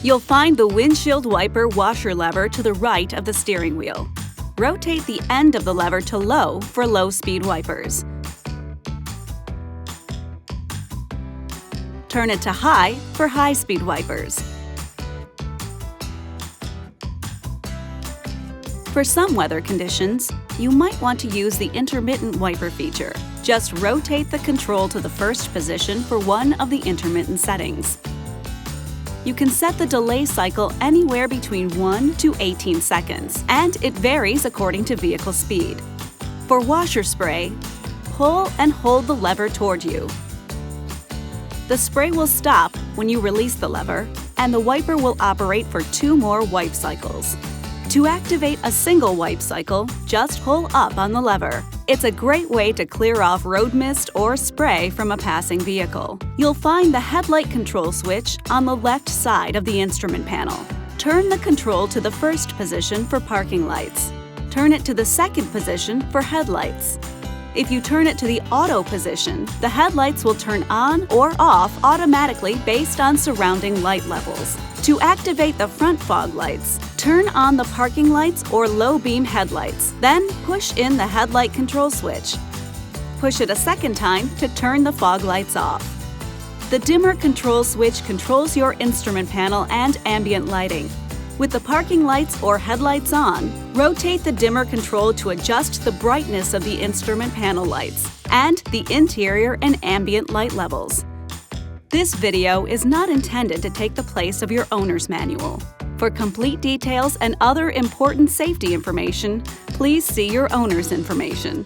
You'll find the windshield wiper washer lever to the right of the steering wheel. Rotate the end of the lever to low for low-speed wipers. Turn it to high for high-speed wipers. For some weather conditions, you might want to use the intermittent wiper feature. Just rotate the control to the first position for one of the intermittent settings. You can set the delay cycle anywhere between 1 to 18 seconds, and it varies according to vehicle speed. For washer spray, pull and hold the lever toward you. The spray will stop when you release the lever, and the wiper will operate for 2 more wipe cycles. To activate a single wipe cycle, just pull up on the lever. It's a great way to clear off road mist or spray from a passing vehicle. You'll find the headlight control switch on the left side of the instrument panel. Turn the control to the first position for parking lights. Turn it to the second position for headlights. If you turn it to the auto position, the headlights will turn on or off automatically based on surrounding light levels. To activate the front fog lights, turn on the parking lights or low-beam headlights, then push in the headlight control switch. Push it a second time to turn the fog lights off. The dimmer control switch controls your instrument panel and ambient lighting. With the parking lights or headlights on, rotate the dimmer control to adjust the brightness of the instrument panel lights and the interior and ambient light levels. This video is not intended to take the place of your owner's manual. For complete details and other important safety information, please see your owner's information.